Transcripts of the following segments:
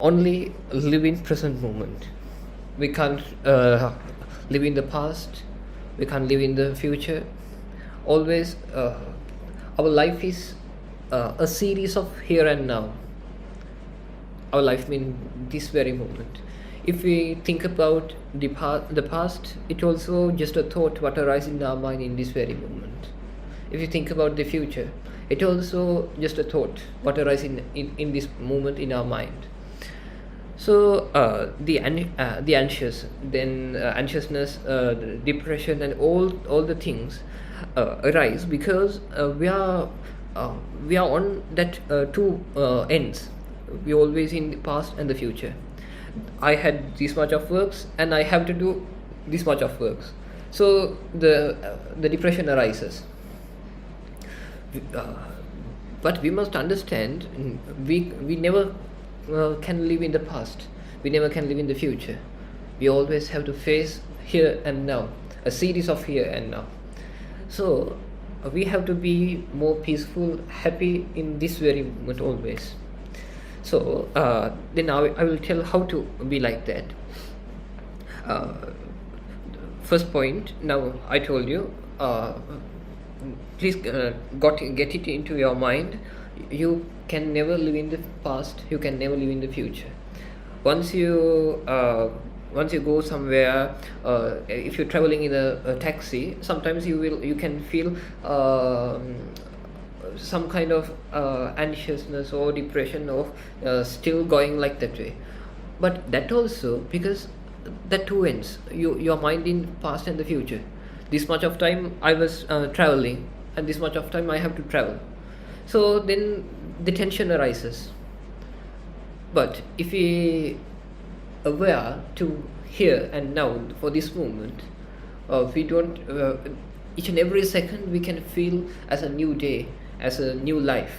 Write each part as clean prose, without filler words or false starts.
only live in present moment. We can't live in the past. We can't live in the future. Always, our life is a series of here and now. Our life means this very moment. If we think about the past, it also just a thought what arises in our mind in this very moment. If you think about the future, it also just a thought what arises in this moment in our mind. So the anxious, then anxiousness, the depression, and all the things arise because we are on that two ends. We always in the past and the future. I had this much of works, and I have to do this much of works. So the depression arises. But we must understand we never can live in the past. We never can live in the future. We always have to face here and now, a series of here and now. So we have to be more peaceful, happy in this very moment always. So then I will tell how to be like that. First point, now I told you, please get it into your mind. You can never live in the past. You can never live in the future. Once you go somewhere, if you're traveling in a taxi, sometimes you can feel some kind of anxiousness or depression of still going like that way. But that also because that two ends. Your mind in past and the future. This much of time I was traveling, and this much of time I have to travel. So then the tension arises. But if we aware to here and now for this moment, we don't each and every second we can feel as a new day, as a new life.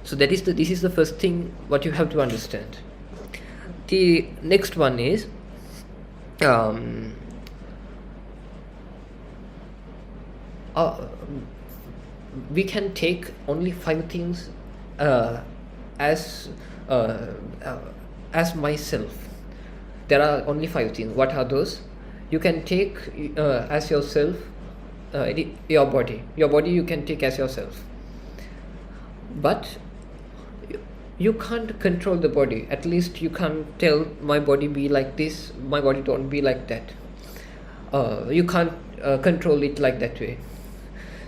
So this is the first thing what you have to understand. The next one is we can take only 5 things as myself. There are only 5 things. What are those? You can take as yourself your body. Your body you can take as yourself. But you can't control the body. At least you can't tell my body be like this, my body don't be like that. You can't control it like that way.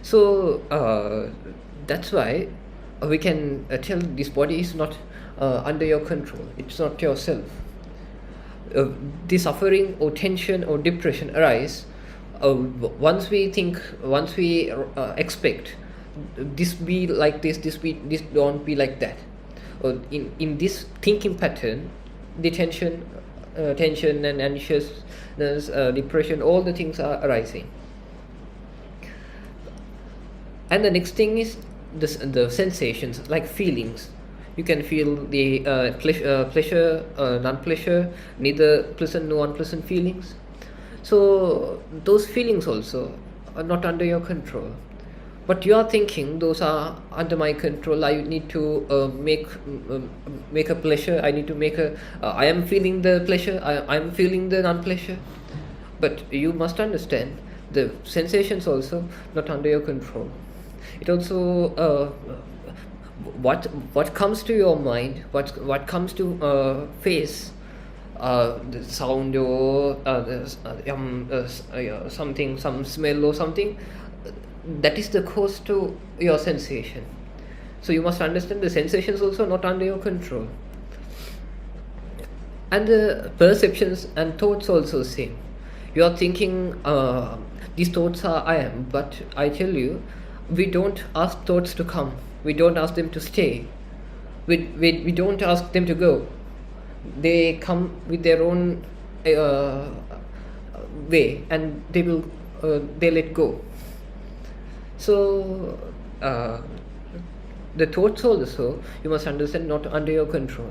So that's why we can tell this body is not under your control. It's not yourself. The suffering or tension or depression arise once we expect this be like this don't be like that. In this thinking pattern, the tension and anxiousness, depression, all the things are arising. And the next thing is the sensations, like feelings. You can feel the pleasure, non-pleasure, neither pleasant nor unpleasant feelings. So those feelings also are not under your control. But you are thinking those are under my control. I need to make a pleasure. I need to make a. I am feeling the pleasure. I am feeling the non-pleasure. But you must understand the sensations also not under your control. It also what comes to your mind, what comes to face, the sound or something, some smell or something, that is the cause to your sensation. So you must understand the sensations also not under your control. And the perceptions and thoughts also same. You are thinking these thoughts are I am, but I tell you, we don't ask thoughts to come. We don't ask them to stay. We don't ask them to go. They come with their own way, and they let go. So the thoughts also, you must understand, not under your control.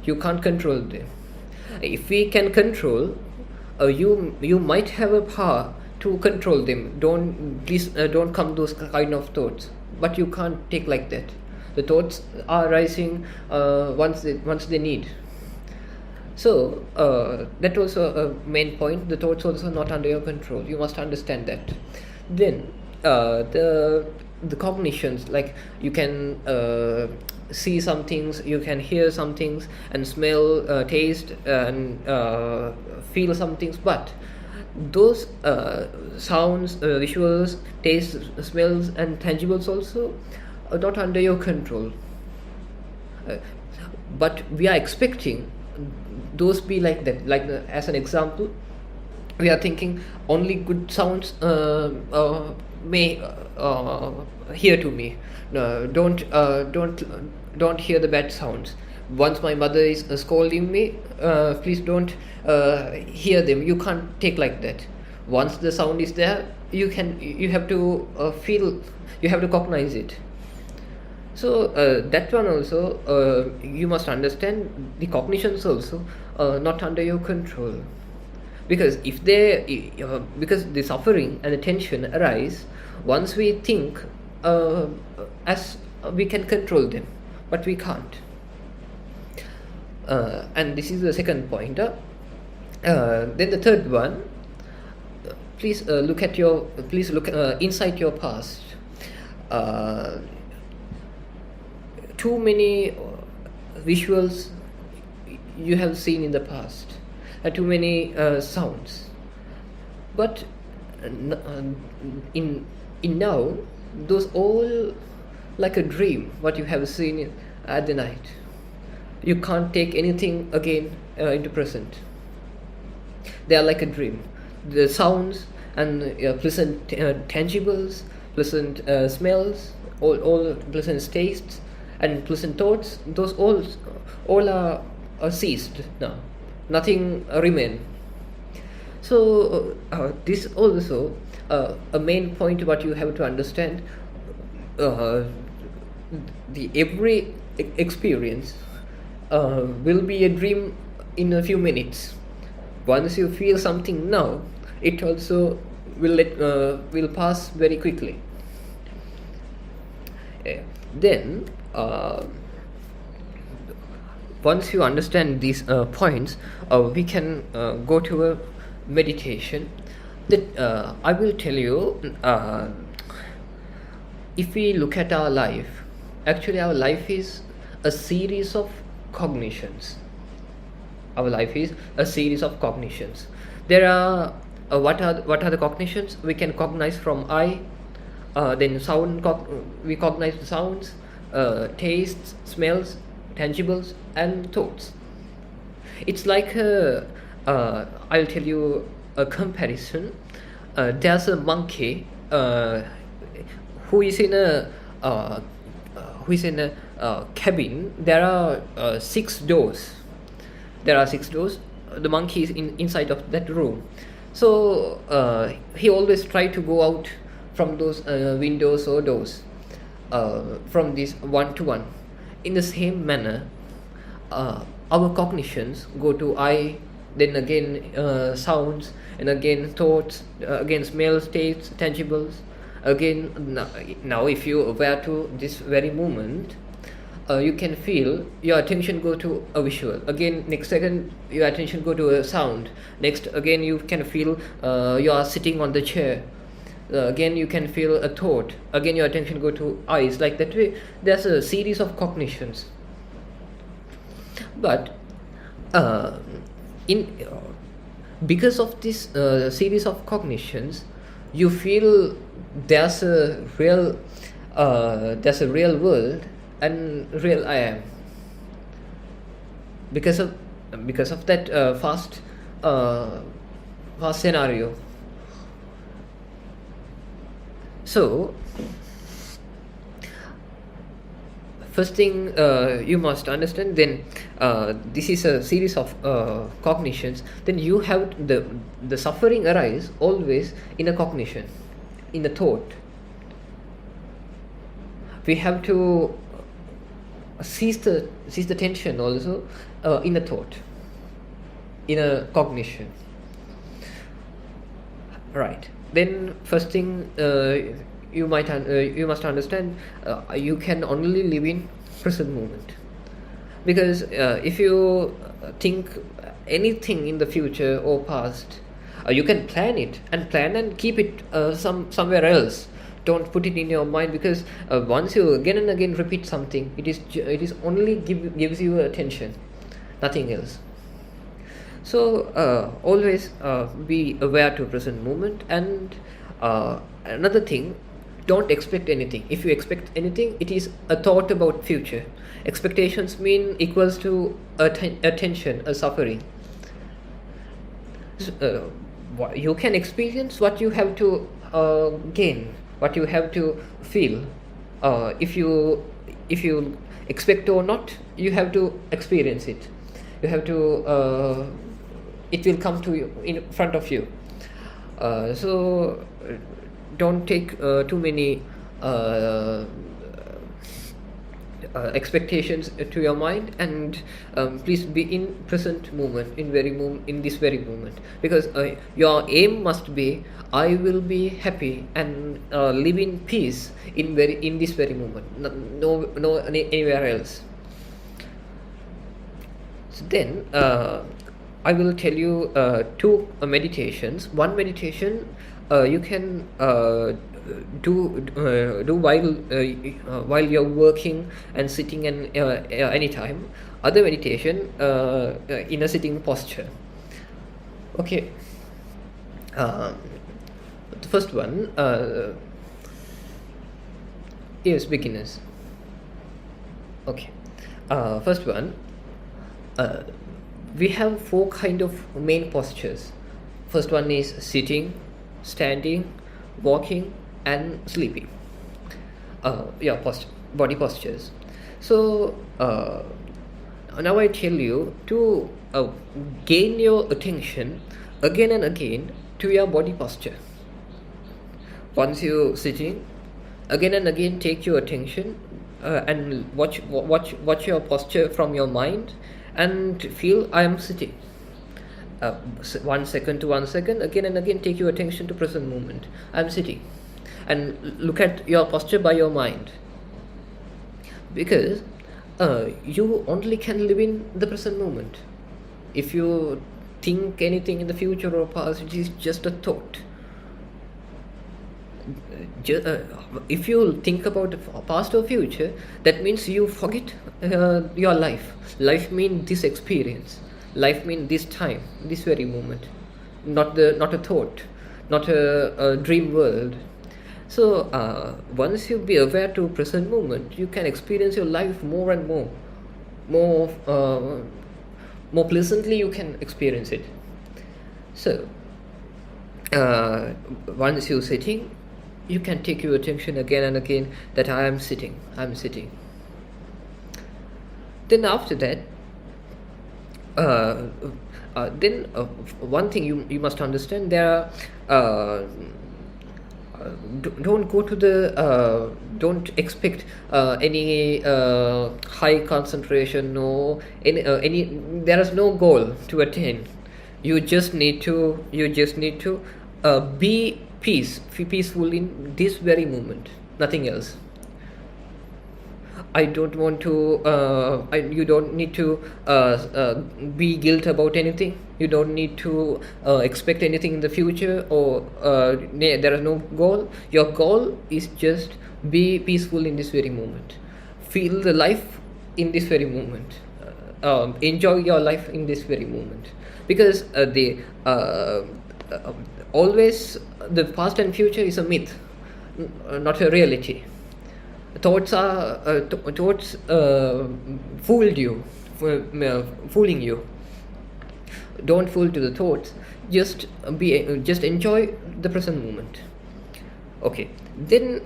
You can't control them. If we can control, you might have a power to control them. Don't come those kind of thoughts. But you can't take like that. The thoughts are arising once they need. So that also a main point. The thoughts also not under your control. You must understand that. Then the cognitions, like you can see some things, you can hear some things, and smell, taste, and feel some things. But those sounds, visuals, tastes, smells, and tangibles also are not under your control. But we are expecting those be like that. Like as an example, we are thinking only good sounds may hear to me. Don't hear the bad sounds. Once my mother is scolding me, please don't hear them. You can't take like that. Once the sound is there, you have to feel, you have to cognize it. So that one also, you must understand the cognitions also not under your control, because if they because the suffering and the tension arise once we think as we can control them, but we can't. And this is the second point. Then the third one, please look inside your past. Too many visuals you have seen in the past, too many sounds, but in now those all like a dream what you have seen at the night. You can't take anything again into present. They are like a dream. The sounds and pleasant tangibles, pleasant smells, all pleasant tastes and pleasant thoughts, those all are ceased now. Nothing remain. So this also a main point what you have to understand. The every experience will be a dream in a few minutes. Once you feel something now, it also will pass very quickly. Then once you understand these points, we can go to a meditation. That I will tell you. If we look at our life, actually our life is a series of cognitions. Our life is a series of cognitions. There are what are the cognitions? We can cognize from eye, then sound. We cognize the sounds, tastes, smells, tangibles, and thoughts. It's like I'll tell you a comparison. There's a monkey who is in a cabin. There are 6 doors. The monkey is inside of that room. So he always try to go out from those windows or doors, from this one to one. In the same manner, our cognitions go to eye, then again sounds, and again thoughts, again smells, tastes, tangibles. Again, now if you are aware to this very moment, you can feel your attention go to a visual. Again, next second your attention go to a sound. Next again you can feel you are sitting on the chair. Again you can feel a thought. Again your attention go to eyes. Like that way, there's a series of cognitions. But because of this series of cognitions, you feel there's a real world and real I am. Because of that fast scenario. So first thing you must understand, then this is a series of cognitions. Then you have the suffering arise always in a cognition, in a thought. We have to cease the tension also in a thought, in a cognition. Right. Then first thing you must understand, you can only live in present moment. Because if you think anything in the future or past, you can plan it and keep it somewhere else. Don't put it in your mind, because once you again and again repeat something, it is only gives you attention, nothing else. So always be aware to present moment. And another thing, don't expect anything. If you expect anything, it is a thought about future. Expectations mean equals to attention, a suffering. You can experience what you have to gain, what you have to feel. If you expect or not, you have to experience it. You have to. It will come to you in front of you. So don't take too many expectations to your mind, and please be in present moment, in this very moment, because your aim must be, I will be happy and live in peace in this very moment, no anywhere else. So then I will tell you two meditations. One meditation you can do while you're working and sitting and anytime. Other meditation in a sitting posture. Okay. The first one is beginners. Okay. First one. We have 4 kind of main postures. First one is sitting, standing, walking, and sleeping. Body postures. So now I tell you to gain your attention again and again to your body posture. Once you're sitting, again and again take your attention and watch your posture from your mind, and feel I am sitting. 1 second to 1 second, again and again take your attention to present moment. I am sitting, and look at your posture by your mind, because you only can live in the present moment. If you think anything in the future or past, it is just a thought. If you think about the past or future, that means you forget your life. Life means this experience. Life means this time, this very moment, not a thought, not a dream world. So once you be aware to present moment, you can experience your life more and more pleasantly. You can experience it. So once you're sitting, you can take your attention again and again that I am sitting. Then after that, one thing you must understand, there are don't go to the don't expect any high concentration or any there is no goal to attain. You just need to be peaceful in this very moment, nothing else. I don't want to you don't need to be guilt about anything. You don't need to expect anything in the future, or there is no goal. Your goal is just be peaceful in this very moment. Feel the life in this very moment. Enjoy your life in this very moment, because always the past and future is a myth, not a reality. Thoughts fooling you. Don't fool to the thoughts. Just enjoy the present moment. Okay. Then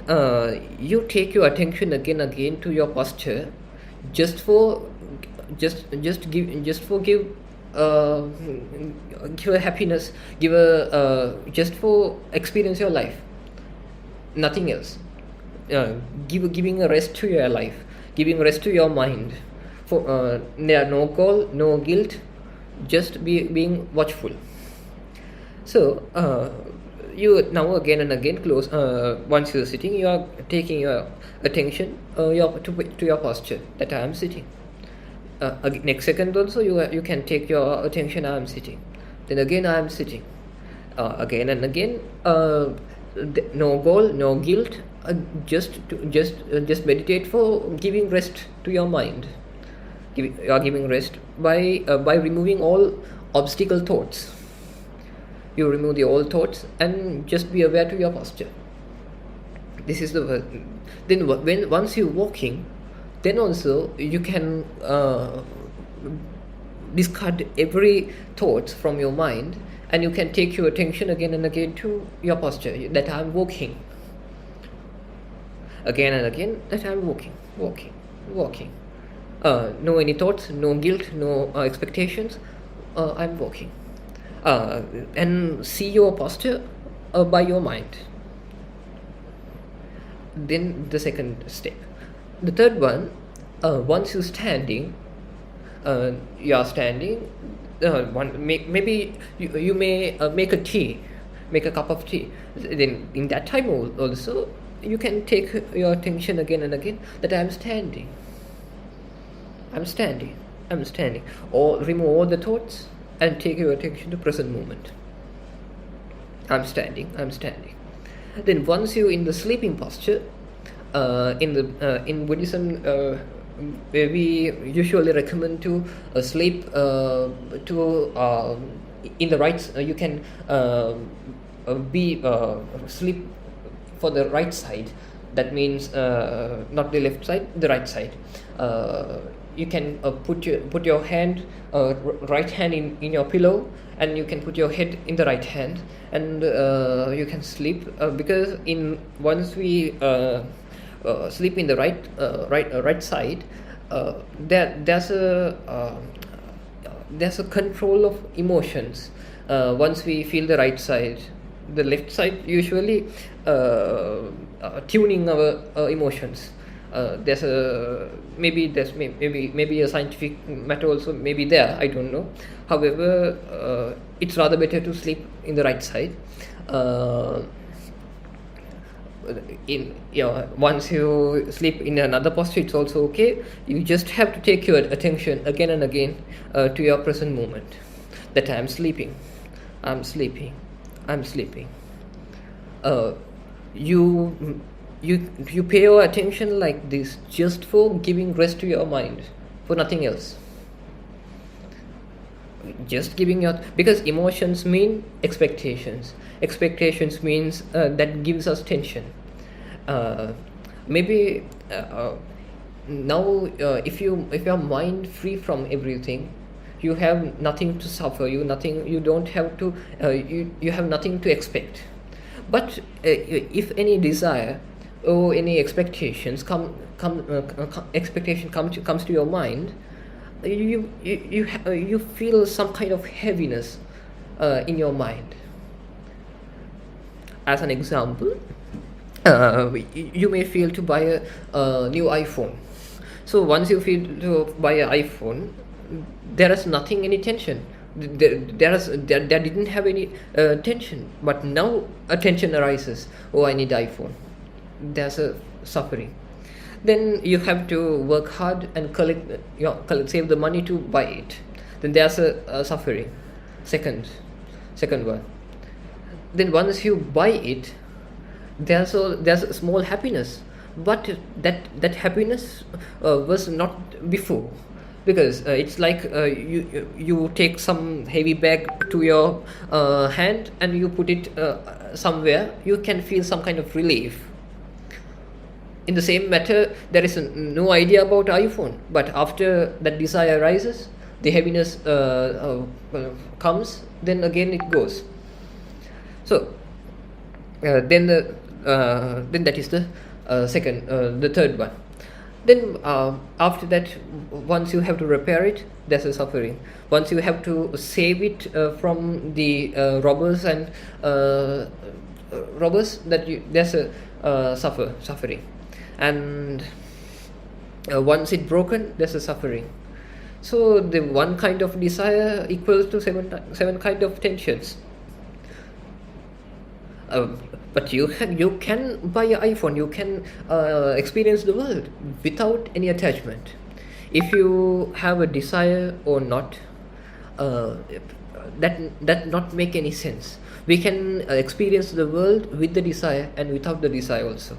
you take your attention again to your posture, give a happiness, just for experience your life, nothing else. Giving a rest to your life, giving rest to your mind. For there are no goal, no guilt, just being watchful. So you now again and again close. Once you're sitting, you are taking your attention to your posture, that I am sitting. Next second also you can take your attention, I am sitting. Then again I am sitting. Again and again. No goal, no guilt. Just meditate for giving rest to your mind. You are giving rest by removing all obstacle thoughts. You remove the old thoughts and just be aware to your posture. This is the then once you're walking, then also you can discard every thought from your mind, and you can take your attention again and again to your posture, that I'm walking. Again and again, that I'm walking. No any thoughts, no guilt, no expectations. I'm walking. And see your posture by your mind. Then the second step. The third one, once you're standing, you are standing. Maybe you may make a cup of tea. Then in that time also you can take your attention again and again, that I'm standing, or remove all the thoughts and take your attention to present moment. I'm standing. Then once you're in the sleeping posture, in Buddhism, we usually recommend to sleep to in the right. You can sleep for the right side. That means not the left side, the right side. You can put your hand, right hand in your pillow, and you can put your head in the right hand, and you can sleep, because once we sleep in the right side, there's a control of emotions. Once we feel the right side, the left side usually tuning our emotions. There's maybe a scientific matter also maybe there, I don't know. However, it's rather better to sleep in the right side. Once you sleep in another posture, it's also okay. You just have to take your attention again and again to your present moment, that I'm sleeping. You pay your attention like this, just for giving rest to your mind, for nothing else. Just because emotions mean expectations. Expectations means that gives us tension. Maybe now, if your mind free from everything, you have nothing to suffer. You don't have to. You have nothing to expect. But if any desire or any expectations comes to your mind, you feel some kind of heaviness in your mind. As an example, you may feel to buy a new iPhone. So once you feel to buy an iPhone, there is nothing, any tension. There didn't have any tension, but now a tension arises. Oh, I need iPhone. There's a suffering. Then you have to work hard and save the money to buy it. Then there's a suffering. Second one. Then once you buy it, there's a small happiness, but that happiness was not before, because it's like you take some heavy bag to your hand and you put it somewhere. You can feel some kind of relief. In the same matter, there is no idea about iPhone, but after that desire arises, the heaviness comes. Then again it goes. So then that is the the third one. Then after that, once you have to repair it, there's a suffering. Once you have to save it from the robbers, there's a suffering. And once it's broken, there's a suffering. So the one kind of desire equals to seven kind of tensions. But you can buy an iPhone, you can experience the world without any attachment. If you have a desire or not, uh, that not make any sense. We can experience the world with the desire and without the desire also.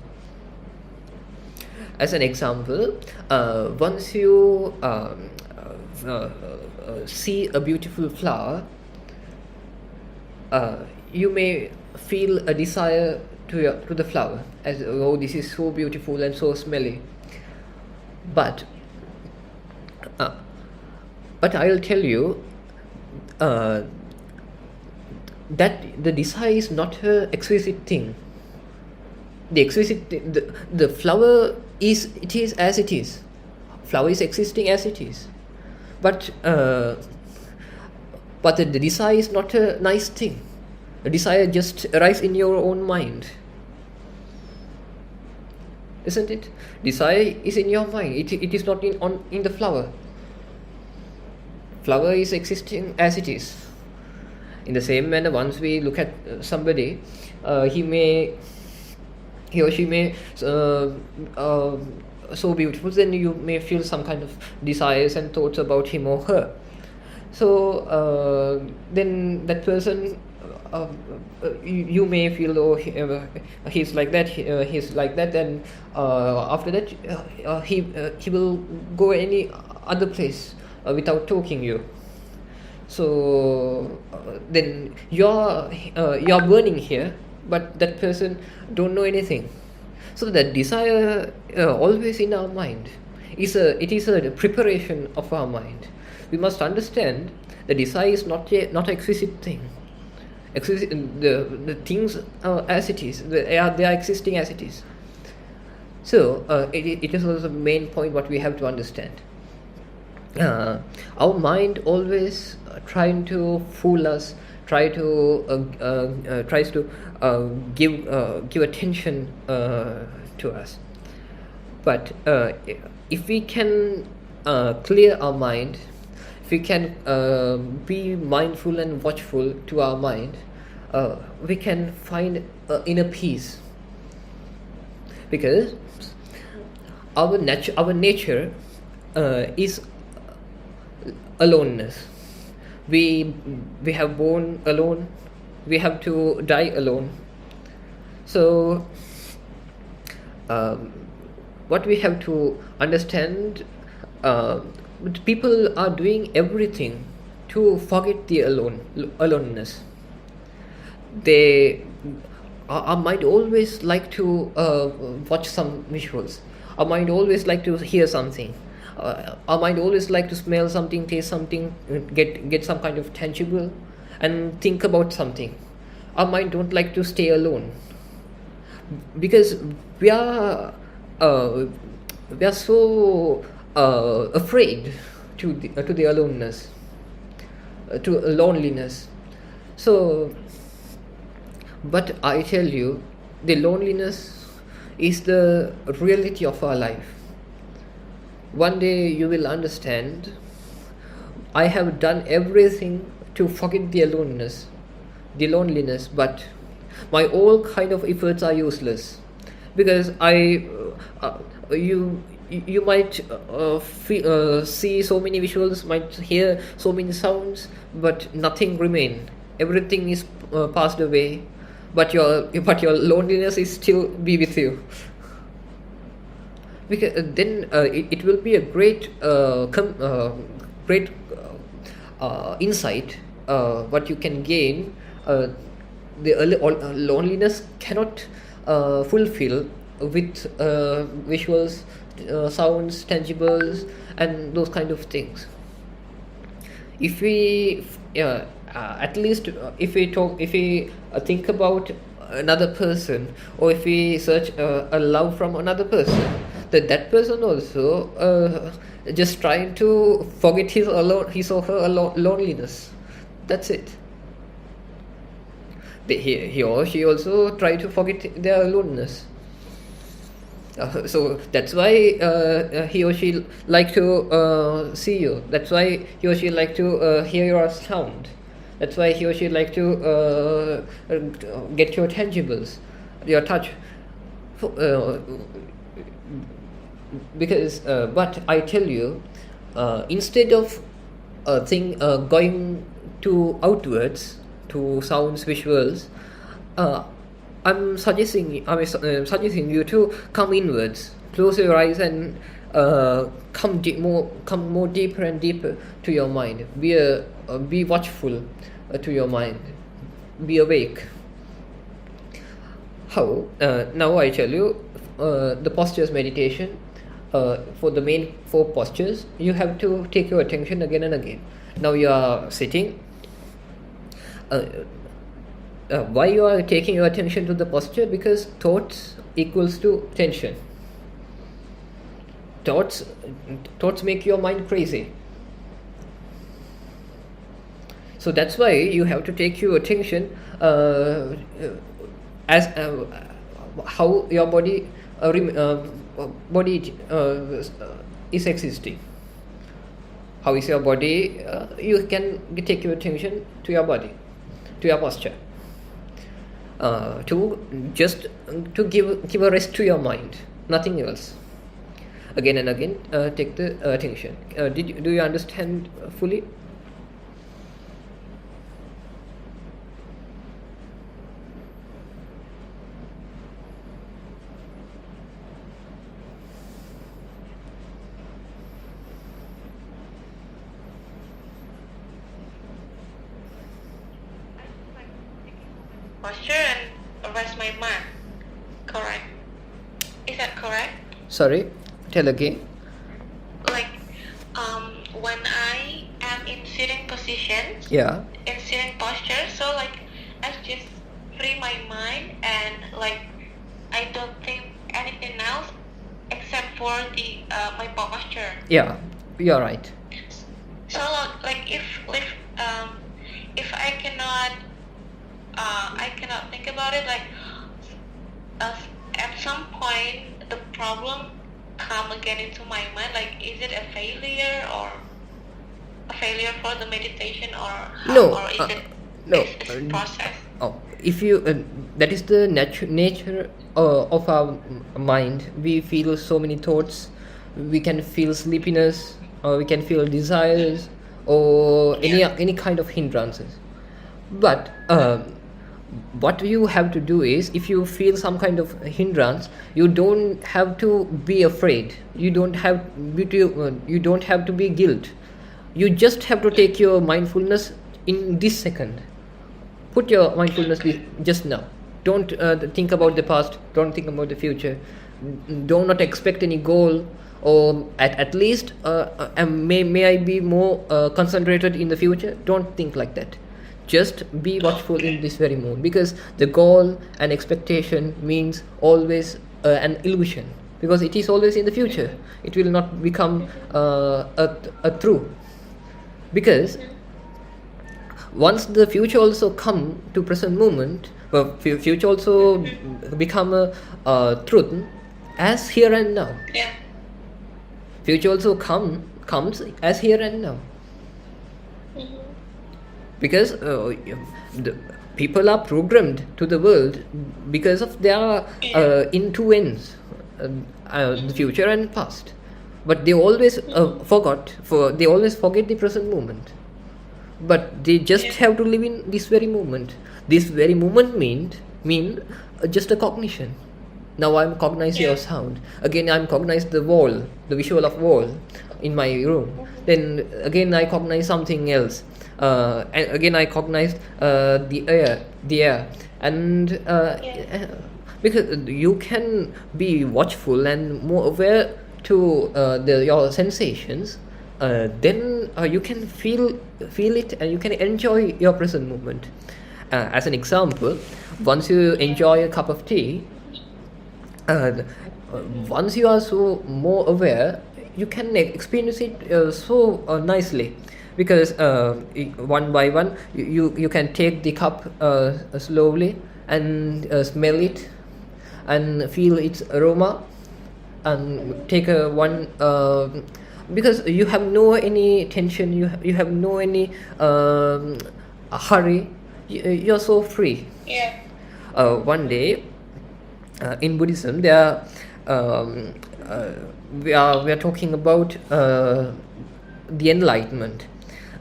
As an example, once you see a beautiful flower, you may feel a desire to the flower, as, oh, this is so beautiful and so smelly. But I'll tell you that the desire is not an exquisite thing. The flower is as it is. Flower is existing as it is. But the desire is not a nice thing. A desire just arises in your own mind, isn't it? Desire is in your mind. It is not in the flower. Flower is existing as it is. In the same manner, once we look at somebody, he or she may so beautiful, then you may feel some kind of desires and thoughts about him or her. So then that person, you may feel, oh, he's like that, he's like that, and after that he will go any other place without talking you. So then you're burning here, but that person don't know anything. So that desire always in our mind it is a preparation of our mind. We must understand the desire is not an exquisite thing. The things as it is, they are existing as it is. So it is also the main point what we have to understand. Our mind always trying to fool us, tries to give attention to us. But if we can clear our mind, if we can be mindful and watchful to our mind, we can find inner peace. Because our nature is aloneness. We have born alone. We have to die alone. So what we have to understand, people are doing everything to forget the aloneness. Our mind always like to watch some visuals. Our mind always like to hear something. Our mind always like to smell something, taste something, get some kind of tangible, and think about something. Our mind don't like to stay alone, because we are so afraid to the aloneness, to loneliness. So, but I tell you, the loneliness is the reality of our life. One day you will understand, I have done everything to forget the loneliness, but my all kind of efforts are useless, because you might see so many visuals, might hear so many sounds, but nothing remain. Everything is passed away, but your loneliness is still be with you. Because then it will be a great insight what you can gain. The loneliness cannot fulfill with visuals, sounds, tangibles, and those kind of things. If we at least if we think about another person, or if we search a love from another person, that person also just trying to forget his or her loneliness. That's it. He or she also try to forget their aloneness. So that's why he or she like to see you. That's why he or she like to hear your sound. That's why he or she like to get your tangibles, your touch. Because but I tell you, instead of going to outwards, to sounds, visuals, I'm suggesting you to come inwards, close your eyes, and come more deeper and deeper to your mind. Be watchful to your mind. Be awake. How? Now I tell you the postures meditation. For the main 4 postures, you have to take your attention again and again. Now you are sitting. Why you are taking your attention to the posture? Because thoughts equals to tension. Thoughts make your mind crazy. So that's why you have to take your attention as how your body is existing. How is your body? You can take your attention to your body, to your posture, to give a rest to your mind, nothing else. Again and again, take the attention. Do you understand fully? Posture and rest my mind. Correct. Is that correct? Sorry, tell again. Like, when I am in sitting position, Yeah. in sitting posture, so like I just free my mind and like I don't think anything else except for the my posture. Yeah, you're right. So like if I cannot think about it, like at some point the problem come again into my mind, like is it a failure or a failure for the meditation or how, No, or is it no. it's a process? Oh, if you that is the nature of our mind. We feel so many thoughts. We can feel sleepiness, or we can feel desires, or any kind of hindrances. But what you have to do is, if you feel some kind of hindrance, you don't have to be afraid. You don't have to be guilt. You just have to take your mindfulness in this second. Put your mindfulness just now. Don't think about the past. Don't think about the future. Do not expect any goal, or at least may I be more concentrated in the future. Don't think like that. Just be watchful in this very moment, because the goal and expectation means always an illusion, because it is always in the future. It will not become a true, because once the future also come to present moment, future also become a truth as here and now. Yeah. Future also comes as here and now. Because the people are programmed to the world because of their in two ends, the future and past. But they always they always forget the present moment. But they just have to live in this very moment. This very moment mean just a cognition. Now I'm cognizing your sound. Again I'm cognize the wall, the visual of wall in my room. Then again I cognize something else. And again I cognized the air, and because you can be watchful and more aware to your sensations, then you can feel it, and you can enjoy your present moment. As an example, once you enjoy a cup of tea, once you are so more aware, you can experience it so nicely. Because one by one you can take the cup slowly and smell it and feel its aroma, and take one because you have no any tension, you have no any hurry, you're so free. Yeah. One day, in Buddhism, there we are talking about the enlightenment.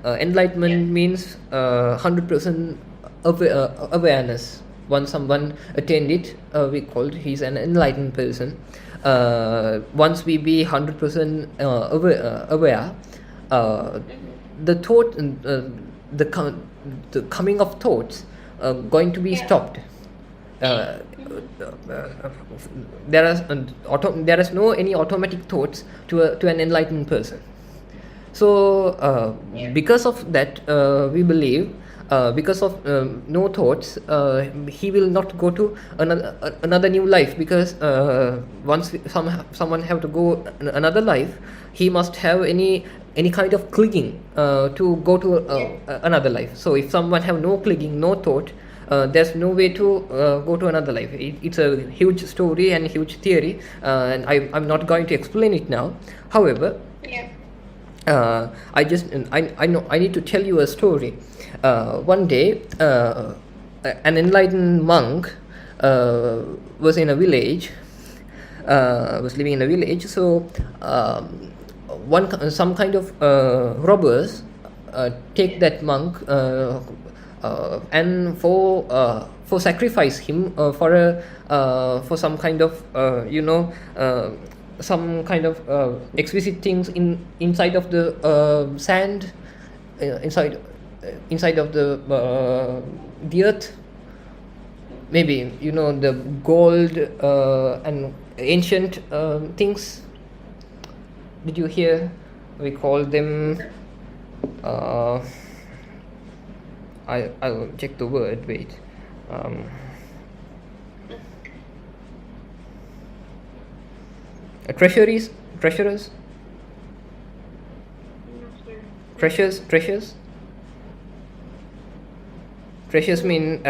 Enlightenment means 100% awareness. Once someone attained it, we called he's an enlightened person. Once we be 100% aware, the thought, the coming of thoughts, going to be stopped. There is no any automatic thoughts to an enlightened person. So because of that, we believe, because of no thoughts, he will not go to another new life, because once someone have to go another life, he must have any kind of clinging to go to another life. So if someone have no clinging, no thought, there's no way to go to another life. It's a huge story and huge theory, and I'm not going to explain it now. However, I know I need to tell you a story. One day, an enlightened monk was in a village, was living in a village. So some kind of robbers take that monk and for sacrifice him for some kind of some kind of exquisite things inside of the sand, inside of the earth. Maybe the gold and ancient things. Did you hear? We call them. I'll check the word. Wait. Treasuries, treasurers, treasures. Treasures mean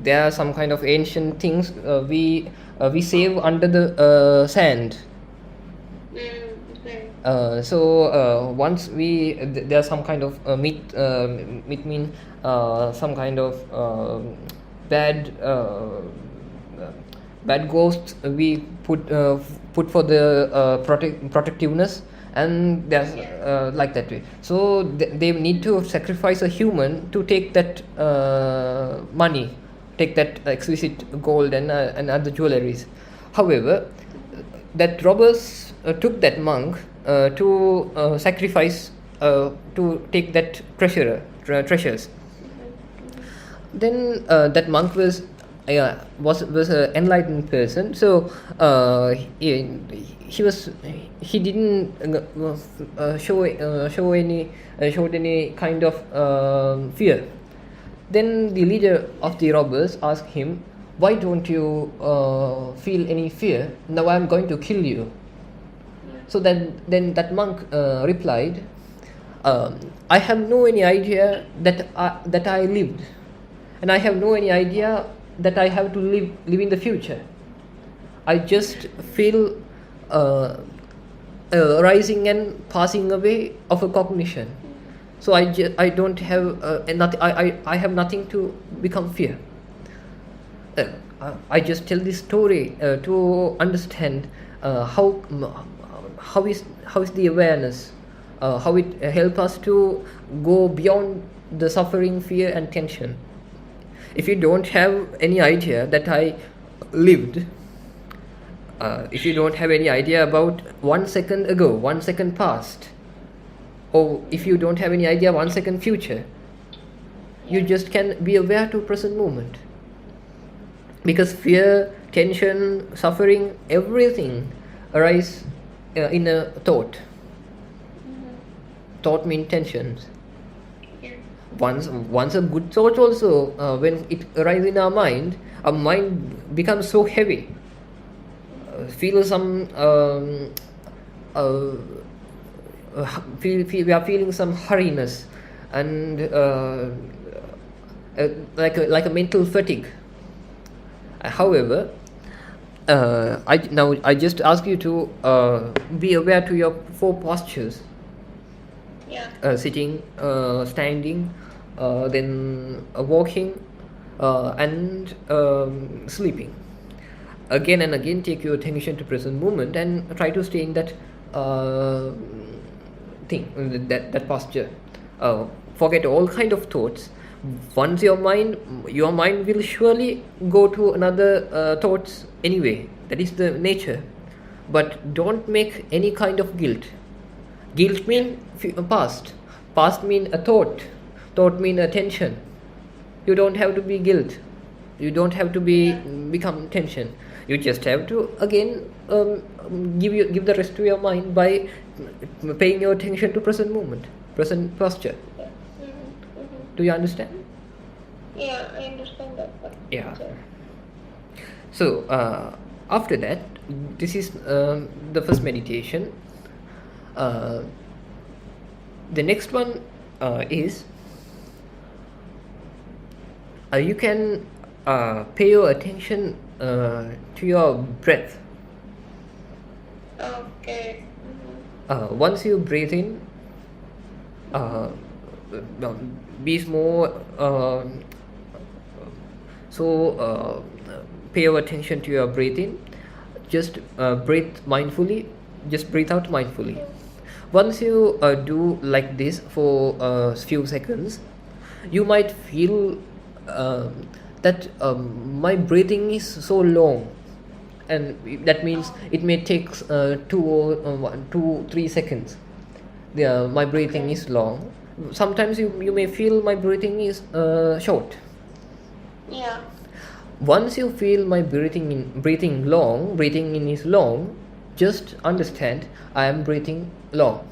there are some kind of ancient things we save under the sand. So once there's some kind of myth mean some kind of bad ghosts we put for the protectiveness, and there's like that way. So they need to sacrifice a human to take that money, take that exquisite gold and other jewelries. However, that robbers took that monk to sacrifice to take that treasures. Then that monk was an enlightened person. So he didn't showed any kind of fear. Then the leader of the robbers asked him, "Why don't you feel any fear? Now I'm going to kill you." So then that monk replied, "I have no any idea that I lived, and I have no any idea that I have to live in the future. I just feel rising and passing away of a cognition. So I don't have I have nothing to become fear." I just tell this story to understand how is the awareness, how it helps us to go beyond the suffering, fear, and tension. If you don't have any idea that I lived, if you don't have any idea about 1 second ago, 1 second past, or if you don't have any idea 1 second future, you just can be aware to present moment. Because fear, tension, suffering, everything arise in a thought. Thought means tensions. Once a good thought also, when it arises in our mind becomes so heavy. Feel some we are feeling some hurriness and like a mental fatigue. However, I just ask you to be aware to your 4 postures. Sitting, standing, then walking, and sleeping. Again and again, take your attention to present moment and try to stay in that that posture. Forget all kind of thoughts. Once your mind will surely go to another thoughts anyway. That is the nature. But don't make any kind of guilt. Guilt mean past. Past mean a thought. Thought mean attention. You don't have to be guilt. You don't have to become tension. You just have to again give the rest to your mind by paying your attention to present moment, present posture. Do you understand? Yeah, I understand that. Yeah. So after that, this is the first meditation. The next one is you can pay your attention to your breath. Okay. Once you breathe in, be more pay your attention to your breathing. Just breathe mindfully. Just breathe out mindfully. Once you do like this for a few seconds, you might feel that my breathing is so long, and that means it may take 2-3 seconds. My breathing is long. Sometimes you may feel my breathing is short. Yeah. Once you feel my breathing in is long, just understand I am breathing long.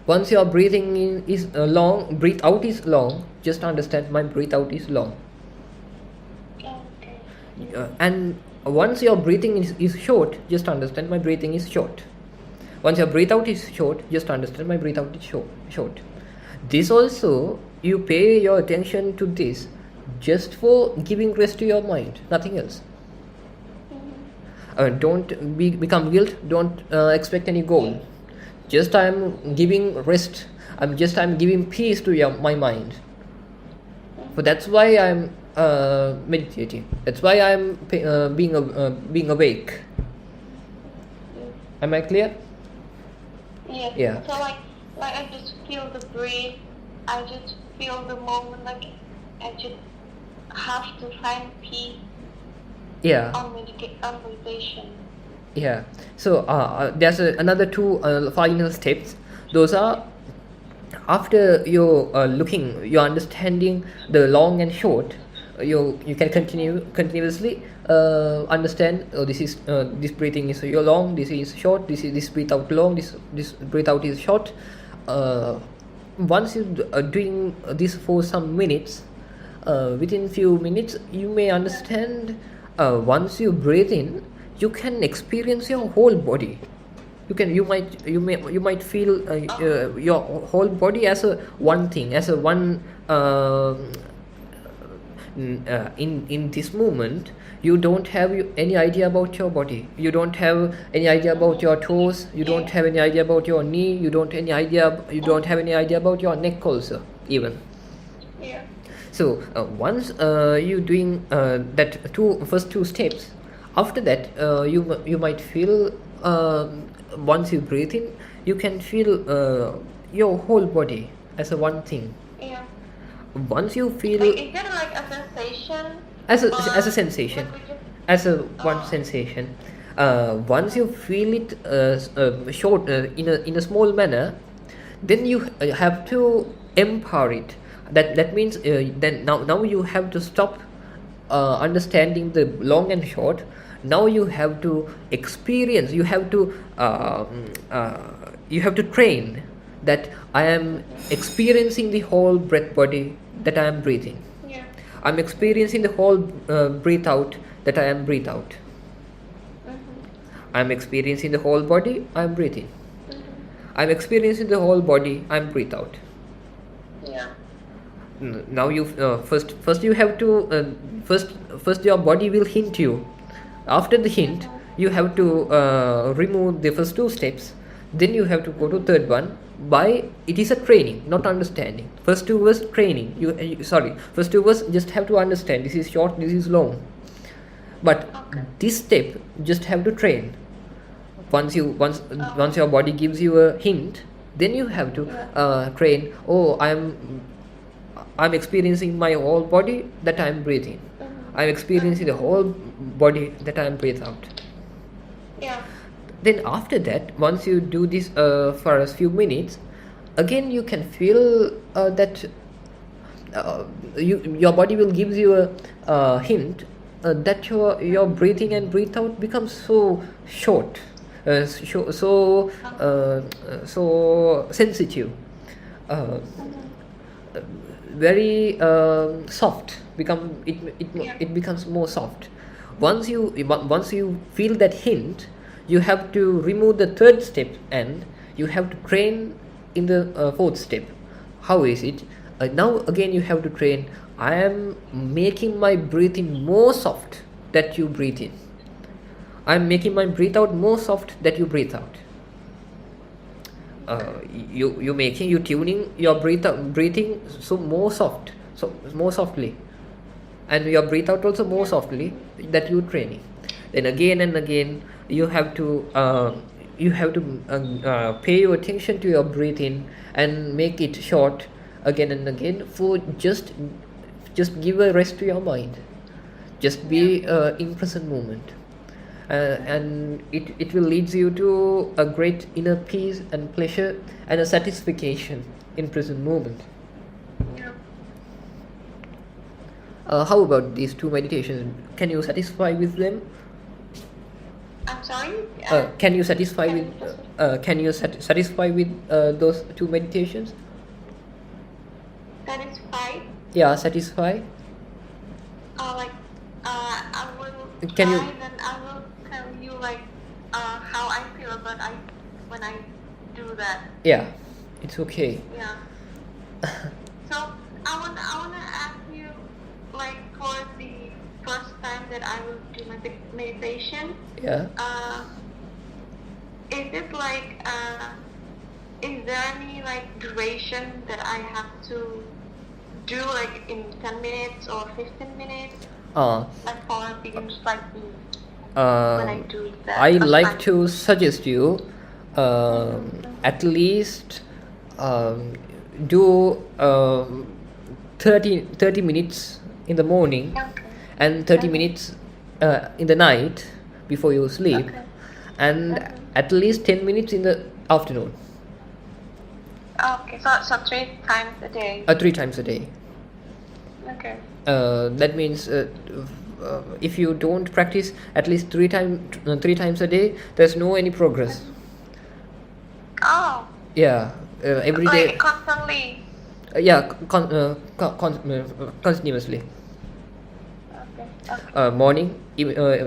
Once your breathing in is long, breathe out is long, just understand my breathe out is long. Okay. And once your breathing is short, just understand my breathing is short. Once your breathe out is short, just understand my breathe out is short. This also, you pay your attention to this just for giving rest to your mind, nothing else. Don't become guilt, don't expect any goal. Just I am giving rest, I'm giving peace to my mind. So that's why I'm meditating. That's why I'm being awake. Am I clear? Yes. Yeah. So like I just feel the breath. I just feel the moment. Like I just have to find peace. Yeah. On meditation. Yeah. So there's another two final steps. Those are after you're you're understanding the long and short. You can continuously understand. This breathing is long. This is short. This breathe out long. This breathe out is short. Once you are doing this for some minutes, within few minutes you may understand. Once you breathe in, you can experience your whole body. You might feel your whole body as a one thing, as a one. In this moment, you don't have any idea about your body. You don't have any idea about your toes. You don't have any idea about your knee. You don't have any idea about your neck also, even. Yeah. So once you doing that first two steps, after that you might feel once you breathe in, you can feel your whole body as a one thing. Yeah. Once you feel is there like a sensation? As a sensation, as a one sensation. Once you feel it short in a small manner, then you have to empower it. That means then now you have to stop understanding the long and short. Now you have to experience. You have to train that I am experiencing the whole breath body that I am breathing. Yeah. I'm experiencing the whole breathe out that I am breathe out. I'm experiencing the whole body, I'm breathing. I'm experiencing the whole body, I'm breathe out. Yeah. Now you first you have to first your body will hint you. After the hint, you have to remove the first two steps. Then you have to go to third one. By it is a training, not understanding. First two was training. First two was just have to understand. This is short, this is long. But this step just have to train. Once your body gives you a hint, then you have to train. Oh, I'm experiencing my whole body that I'm breathing. I'm experiencing the whole body that I'm breathe out. Yeah. Then after that, once you do this for a few minutes, again you can feel that your body will give you a hint that your breathing and breathe out becomes so short, so sensitive, very soft. It becomes more soft. Once you feel that hint, you have to remove the third step and you have to train in the fourth step. How is it? Now again you have to train. I am making my breathing more soft that you breathe in. I am making my breathe out more soft that you breathe out. You tuning your breathing so more soft, so more softly, and your breathe out also more softly that you training. Then again and again you have to pay your attention to your breathing and make it short again and again. For just give a rest to your mind. Just be in present moment, and it will lead you to a great inner peace and pleasure and a satisfaction in present moment. How about these two meditations? Can you satisfy with them? I'm sorry. Can you satisfy with those two meditations? Satisfied? Yeah, satisfy. I will Can try, you- then I will tell you how I feel about when I do that. Yeah, it's okay. Yeah. So I wanna ask you, for the first time that I will do my meditation. Yeah. Is it is there any duration that I have to do in 10 minutes or 15 minutes? For beginners like me, when I do that. I like to suggest you at least do 30 minutes in the morning and 30 minutes in the night before you sleep, and at least 10 minutes in the afternoon. Okay, so 3 times a day. 3 times a day. Okay. That means if you don't practice at least 3 times a day, there's no any progress. Oh. Yeah, every day. Constantly. Yeah, continuously. Okay. Morning,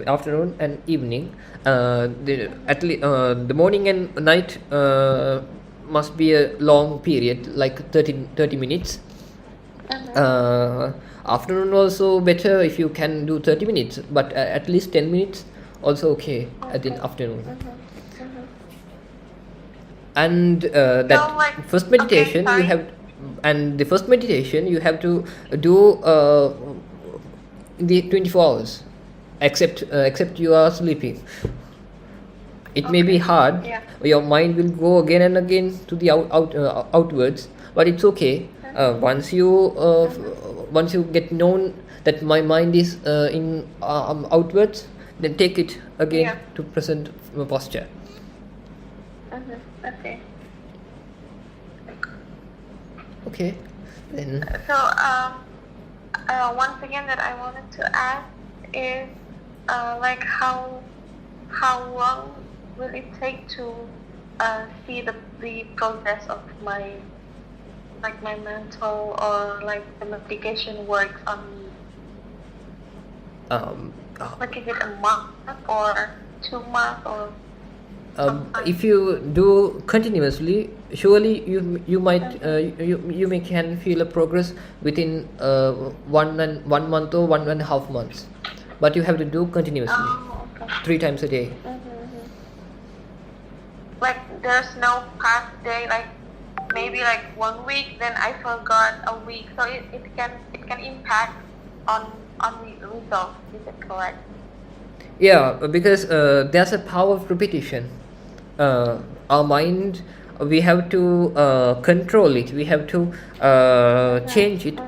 afternoon, and evening. The morning and night must be a long period, like 30 minutes. Afternoon also better if you can do 30 minutes, but at least 10 minutes also okay at the afternoon. And first meditation you have, and the first meditation you have to do in the 24 hours, except you are sleeping. It may be hard. Yeah. Your mind will go again and again to the outwards, but it's okay. Once you get known that my mind is in outwards, then take it again to present posture. Okay. Okay. Then So once again that I wanted to ask is how long will it take to see the progress of my mental or the medication works on me? Is it a month or 2 months or if you do continuously, surely you might you may can feel a progress within 1 month or 1.5 months, but you have to do continuously 3 times a day. like there's no past day, like maybe like 1 week, then I forgot a week, so it can impact on the result. Is it correct? Yeah, because there's a power of repetition. Our mind, we have to control it. We have to change it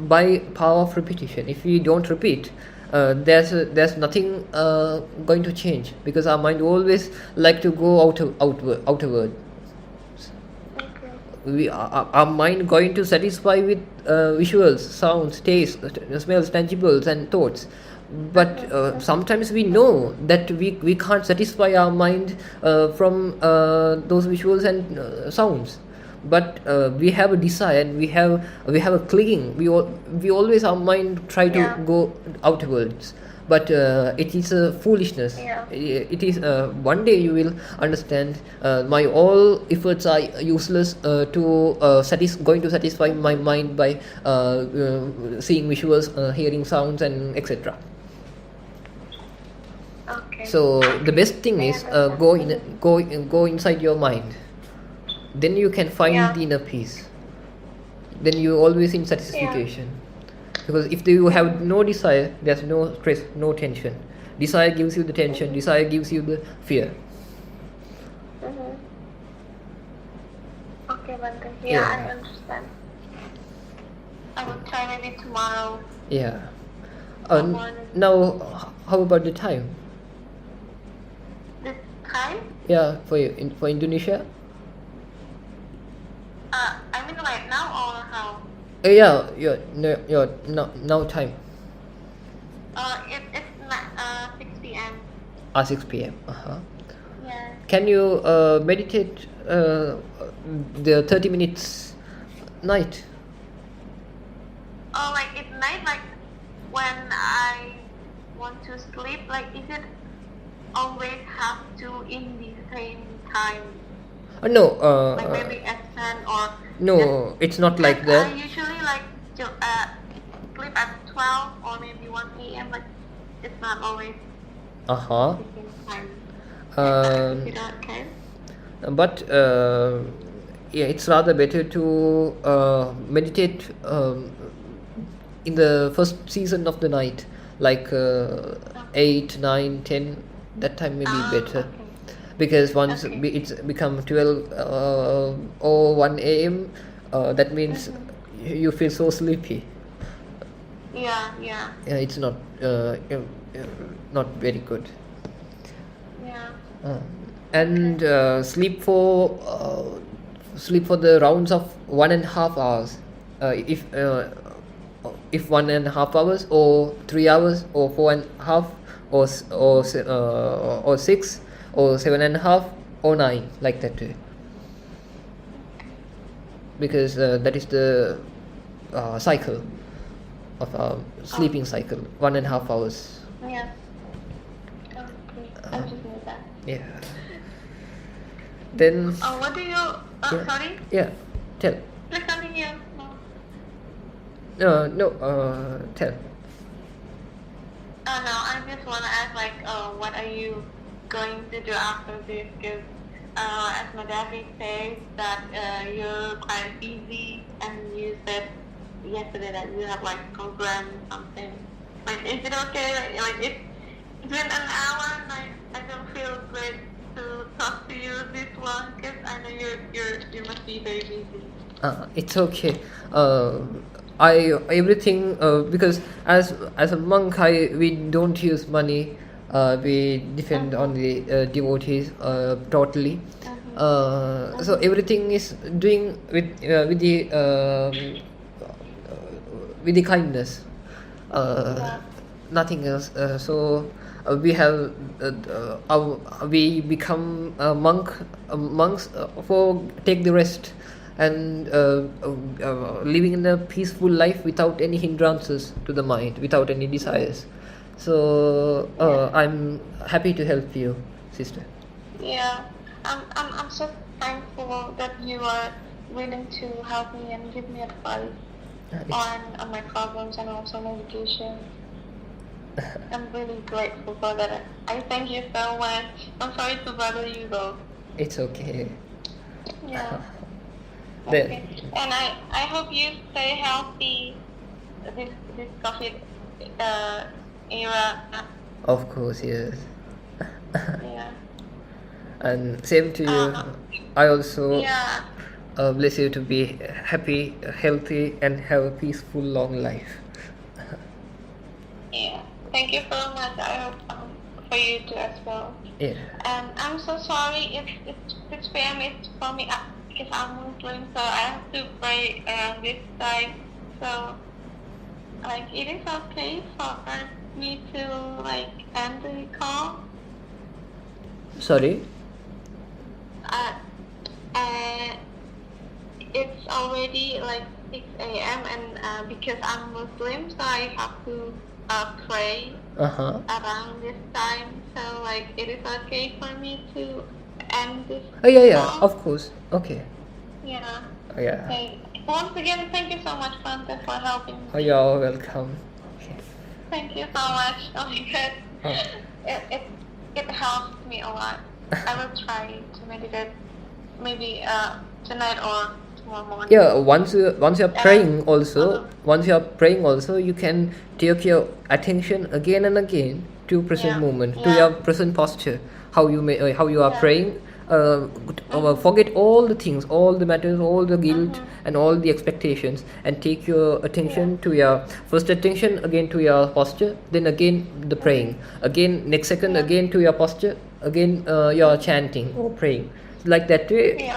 by power of repetition. If we don't repeat, there's nothing going to change, because our mind always like to go outward. Our mind going to satisfy with visuals, sounds, tastes, smells, tangibles, and thoughts. But sometimes we know that we can't satisfy our mind from those visuals and sounds. But we have a desire, and we have a clinging. We always, our mind try to go outwards. But it is a foolishness. It is one day you will understand my all efforts are useless to going to satisfy my mind by seeing visuals, hearing sounds, and etc. Okay. So the best thing is go inside your mind. Then you can find the inner peace. Then you always in satisfaction. Because if you have no desire, there's no stress, no tension. Desire gives you the tension. Desire gives you the fear. Okay, Bante. Yeah, I understand. I will try maybe tomorrow. Yeah. Now, how about the time? The time? Yeah, for you, for Indonesia. I mean like now or how? Yeah, now time. It's 6 p.m. 6 p.m. Yeah. Can you meditate the 30 minutes night? Oh, like at night, like when I want to sleep, like is it always have to in the same time? No. Like maybe at 10 or... No, it's not like that. I usually like to sleep at 12 or maybe 1 p.m. Like it's not always the same time. Is it okay? But yeah, it's rather better to meditate in the first season of the night, like 8, 9, 10. That time may be better. Okay. Because once it's become 12 or 1 a.m., that means you feel so sleepy. Yeah. It's not very good. Yeah. And sleep for the rounds of 1.5 hours. If 1.5 hours or 3 hours or 4.5 or 6 or 7.5 or 9, like that. Because that is the cycle of sleeping cycle, 1.5 hours. Yeah. Okay. I just knew that. Yeah. Then. What do you? Sorry. Yeah. Tell. Please continue. No. Tell. No, I just want to ask, like, what are you going to do after this? Because as Madhavi says that you're quite busy, and you said yesterday that you have like program something. Like, is it okay? Like it's been an hour, and I don't feel great to talk to you this one, because I know you must be very busy. It's okay. Everything because as a monk, we don't use money. We depend on the devotees totally. So everything is doing with the kindness. Nothing else. So we become monks for take the rest and living in a peaceful life without any hindrances to the mind, without any desires. So I'm happy to help you, sister. Yeah, I'm so thankful that you are willing to help me and give me advice on my problems and also medication. I'm really grateful for that. I thank you so much. I'm sorry to bother you though. It's okay. Yeah. Then, Okay. And I hope you stay healthy this COVID era. of course, yes. Yeah. And same to you. I also Yeah. bless you to be happy, healthy, and have a peaceful, long life. Yeah. Thank you so much. I hope for you too as well. Yeah. And I'm so sorry if 6 p.m. is for me because I'm Muslim, so I have to pray around this time. So, like, it is okay for me to like end the call. Sorry. It's already like 6 a.m. and because I'm Muslim, so I have to pray around this time. So like, it is okay for me to end this Oh yeah, call? of course. Okay. Yeah. Yeah. Okay. Once again, thank you so much, Fanta, for helping me. Oh, you're welcome. Okay. Thank you so much. Oh my God. It helps me a lot. I will try to meditate maybe tonight or tomorrow morning. Yeah, once you're praying also, you can take your attention again and again to present moment, to your present posture. How you are praying. Forget all the things, all the matters, all the guilt, and all the expectations, and take your attention to your first attention again to your posture, then again the praying, again next second again to your posture, again your chanting or praying, like that way.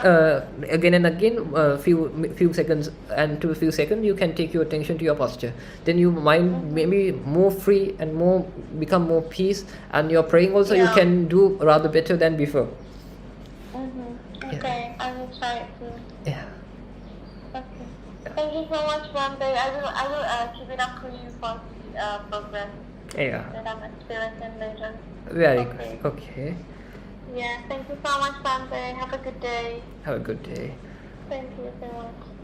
Again and again, few seconds, and to a few seconds you can take your attention to your posture, then your mind maybe more free and more become more peace, and your praying also you can do rather better than before. Okay, I will try it too. Yeah. Okay. Thank you so much, Bante. I will keep it up to you for the progress that I'm experiencing later. Very good. Okay. Yeah, thank you so much, Bante. Have a good day. Have a good day. Thank you so much.